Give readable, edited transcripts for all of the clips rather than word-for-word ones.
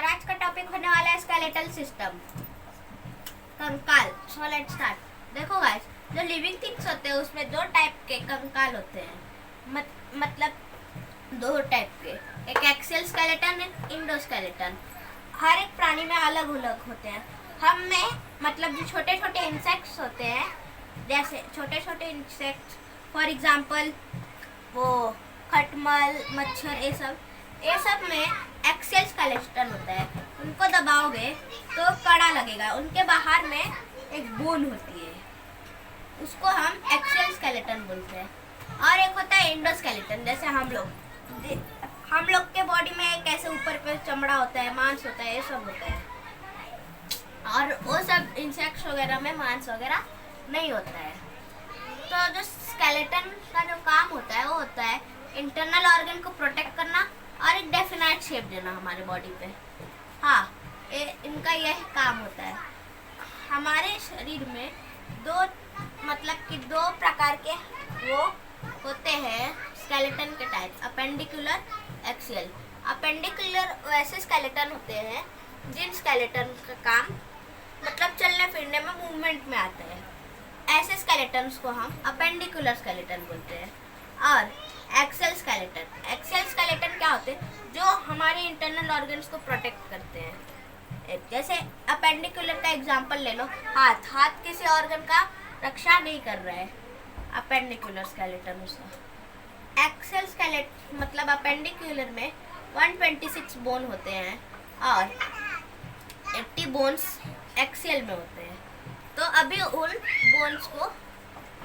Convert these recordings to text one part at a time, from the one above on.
और आज का टॉपिक होने वाला है स्केलेटल सिस्टम, कंकाल। So let's start. देखो गाइस, जो लिविंग थिंग्स होते हैं उसमें दो टाइप के कंकाल होते हैं, मतलब दो टाइप के, एक एक्सियल स्केलेटन, एक इंडोस्केलेटन। हर एक प्राणी में अलग अलग होते हैं। हम में मतलब जो छोटे छोटे इंसेक्ट्स होते हैं, जैसे छोटे छोटे इंसेक्ट्स फॉर एग्जांपल वो खटमल, मच्छर, ये सब में एक्सियल स्केलेटन होता है। उनको दबाओगे तो कड़ा लगेगा। उनके बाहर में एक बोन होती है, उसको हम एक्सियल स्केलेटन बोलते हैं। और एक होता है इंडोस्केलेटन, जैसे हम लोग के बॉडी में कैसे ऊपर पे चमड़ा होता है, मांस होता है, ये सब होता है। और वो सब इंसेक्ट्स वगैरह में मांस वगैरह नहीं होता है। तो जो स्केलेटन का जो काम होता है वो होता है इंटरनल ऑर्गन को प्रोटेक्ट करना और एक डेफिनाइट शेप देना हमारे बॉडी पे। हाँ, इनका यह काम होता है। हमारे शरीर में दो प्रकार के वो होते हैं स्केलेटन के टाइप, अपेंडिकुलर, एक्सियल। अपेंडिकुलर वैसे स्केलेटन होते हैं जिन स्केलेटन का काम मतलब चलने फिरने में मूवमेंट में आता है। ऐसे स्केलेटन्स को हम अपेंडिकुलर स्केलेटन बोलते हैं। और एक्सियल स्केलेटन क्या होते हैं? जो हमारे इंटरनल ऑर्गन्स को प्रोटेक्ट करते हैं। जैसे अपेंडिकुलर का एग्जांपल ले लो, हाथ किसी ऑर्गन का रक्षा नहीं कर रहा है, अपेंडिकुलर स्केलेटन उसका। एक्सियल स्केलेटन मतलब अपेंडिकुलर में 126 बोन होते हैं और 80 बोन्स एक्सियल में होते हैं। तो अभी उन बोन्स को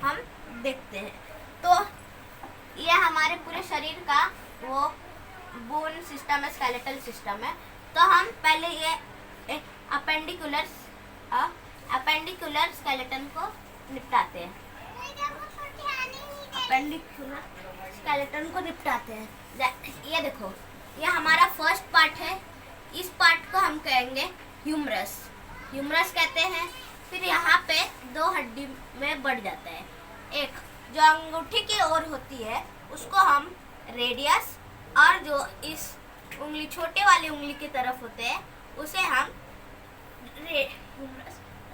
हम देखते हैं। तो ये हमारे पूरे शरीर का वो बोन सिस्टम है, स्केलेटल सिस्टम है। तो हम पहले ये अपेंडिकुलर स्केलेटन को निपटाते हैं। ये देखो, ये हमारा फर्स्ट पार्ट है। इस पार्ट को हम कहेंगे ह्यूमरस कहते हैं। फिर यहाँ पे दो हड्डी में बढ़ जाता है। एक जो अंगूठी की ओर होती है उसको हम रेडियस, और जो इस उंगली छोटे वाली उंगली की तरफ होते हैं उसे हम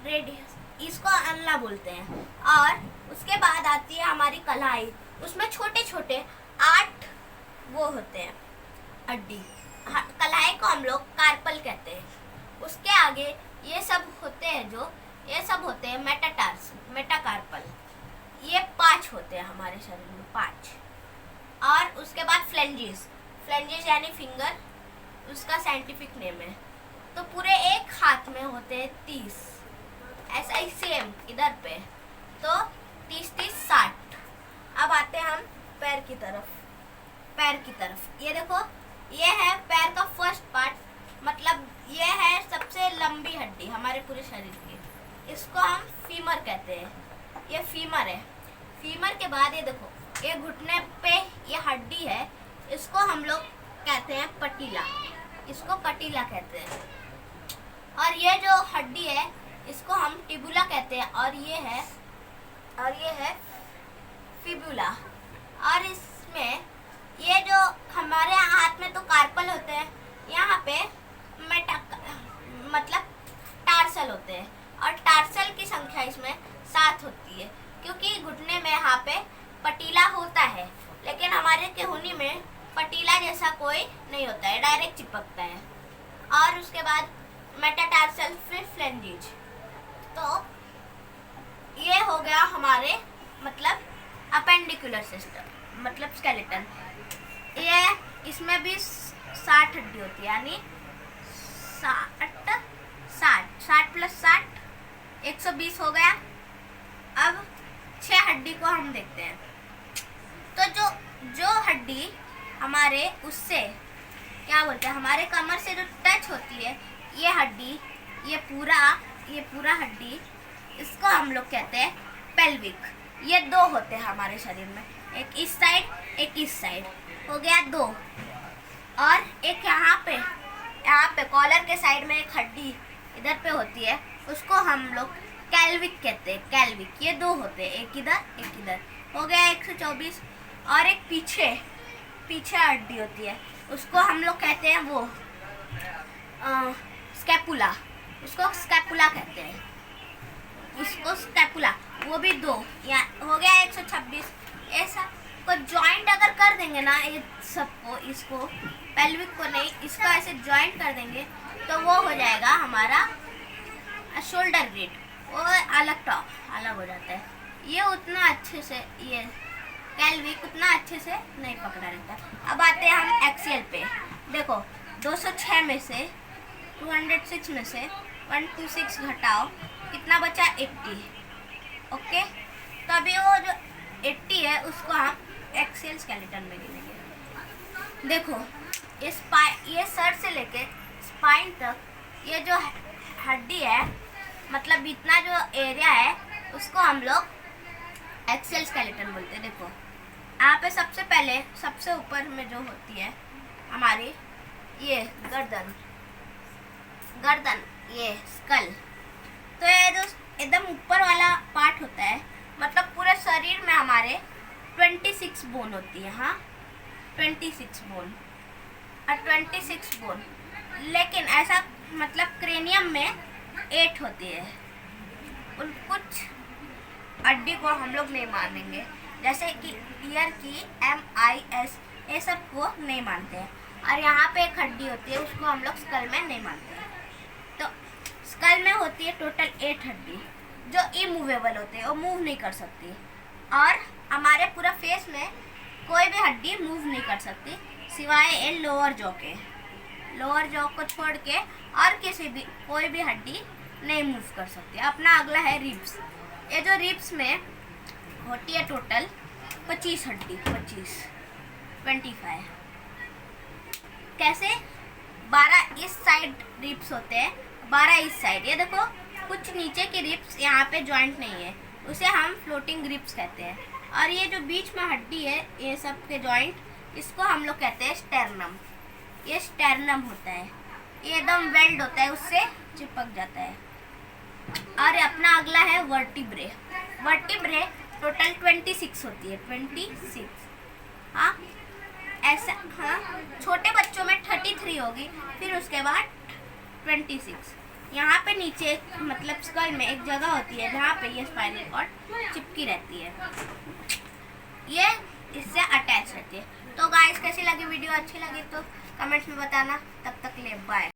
रेडियस, इसको अल्ना बोलते हैं। और उसके बाद आती है हमारी कलाई, उसमें छोटे छोटे 8 वो होते हैं हड्डी। कलाई को हम लोग कार्पल कहते हैं। उसके आगे ये सब होते हैं मेटाकार्पल। ये 5 होते हैं हमारे शरीर में, 5। और उसके बाद फ्लेंजिस यानी फिंगर, उसका साइंटिफिक नेम है। तो पूरे एक हाथ में होते हैं 30, ऐसा ही सेम इधर पे। तो 30 60। अब आते हैं हम पैर की तरफ। ये देखो, ये है पैर का फर्स्ट पार्ट, मतलब ये है सबसे लंबी हड्डी हमारे पूरे शरीर की। इसको हम फीमर कहते हैं। ये फीमर है। फीमर के बाद ये देखो, ये घुटने पे ये हड्डी है, इसको हम लोग कहते हैं पटीला। इसको पटीला कहते हैं। और ये जो हड्डी है इसको हम टिबुला कहते हैं। और ये है फिबुला। और इसमें ये जो हमारे हाथ में तो कार्पल होते हैं, यहाँ पे मतलब टार्सल होते हैं। और टार्सल की संख्या इसमें 7 होती है, क्योंकि घुटने में यहाँ पे पटीला होता है, लेकिन हमारे केहूनी में पटीला जैसा कोई नहीं होता है, डायरेक्ट चिपकता है। और उसके बाद मेटाटार्सल, फिर फ्लेंजिज। तो ये हो गया हमारे मतलब अपेंडिकुलर सिस्टम, मतलब स्केलेटन। ये इसमें भी 60 हड्डी होती है, यानी 60 प्लस 60 120 हो गया। अब 6 हड्डी को हम देखते हैं। तो जो हड्डी हमारे उससे क्या बोलते हैं, हमारे कमर से जो टच होती है, ये हड्डी, ये पूरा हड्डी, इसको हम लोग कहते हैं पेल्विक। ये 2 होते हैं हमारे शरीर में, एक इस साइड, एक इस साइड, हो गया 2। और एक यहाँ पे कॉलर के साइड में एक हड्डी इधर पे होती है, उसको हम लोग कैल्विक कहते हैं। कैल्विक, ये 2 होते हैं, एक इधर, हो गया 124। और एक पीछे हड्डी होती है, उसको हम लोग कहते हैं वो स्कैपुला, उसको स्कैपुला कहते हैं, इसको स्कैपुला, वो भी 2, यहाँ हो गया 126। ऐसा को जॉइंट अगर कर देंगे ना ये सबको, इसको पेल्विक को नहीं, इसको ऐसे जॉइंट कर देंगे तो वो हो जाएगा हमारा शोल्डर ग्रिड, वो अलग टॉप अलग हो जाता है। ये उतना अच्छे से, ये पेल्विक उतना अच्छे से नहीं पकड़ा रहता। अब आते हैं हम एक्सियल पे। देखो 206 में से 206 में से 126 घटाओ, कितना बचा 80। ओके, तो अभी वो जो 80 है उसको हम एक्सियल स्केलेटन में गिनेंगे। देखो ये सर से लेके स्पाइन तक ये जो हड्डी है, मतलब इतना जो एरिया है उसको हम लोग एक्सियल स्केलेटन बोलते हैं। देखो यहाँ पे सबसे पहले सबसे ऊपर में जो होती है हमारी ये गर्दन, ये स्कल, तो ये जो एकदम ऊपर वाला पार्ट होता है, मतलब पूरे शरीर में हमारे 26 बोन होती है। हाँ 26 बोन और 26 बोन, लेकिन ऐसा मतलब क्रेनियम में 8 होती है। उन कुछ हड्डी को हम लोग नहीं मानेंगे, जैसे कि ईयर की MIS, ये सब को नहीं मानते हैं। और यहाँ पे एक हड्डी होती है उसको हम लोग स्कल में नहीं मानते हैं। तो स्कल में होती है टोटल 8 हड्डी जो इमूवेबल होते हैं, वो मूव नहीं कर सकती। और हमारे पूरा फेस में कोई भी हड्डी मूव नहीं कर सकती सिवाय ये लोअर जॉ के। लोअर जॉ को छोड़ के और कोई भी हड्डी नहीं मूव कर सकती। अपना अगला है रिब्स। ये जो रिब्स में होती है टोटल 25 हड्डी, 25 कैसे 12 इस साइड रिब्स होते हैं, 12 इस साइड। ये देखो कुछ नीचे की रिब्स यहाँ पे जॉइंट नहीं है, उसे हम फ्लोटिंग रिब्स कहते हैं। और ये जो बीच में हड्डी है ये सब के जॉइंट, इसको हम लोग कहते हैं स्टेर्नम। ये स्टेर्नम होता है, ये एकदम वेल्ड होता है, उससे चिपक जाता है। और अपना अगला है वर्टिब्रे। वर्टिब्रे टोटल 26 होती है, 26। हाँ ऐसा, हाँ छोटे बच्चों में 33 होगी, फिर उसके बाद 26। यहाँ पे नीचे मतलब स्कल में एक जगह होती है जहाँ पे ये स्पाइनल कॉर्ड चिपकी रहती है, ये इससे अटैच रहती है। तो गाइस कैसी लगी वीडियो, अच्छी लगी तो कमेंट्स में बताना। तब तक ले बाय।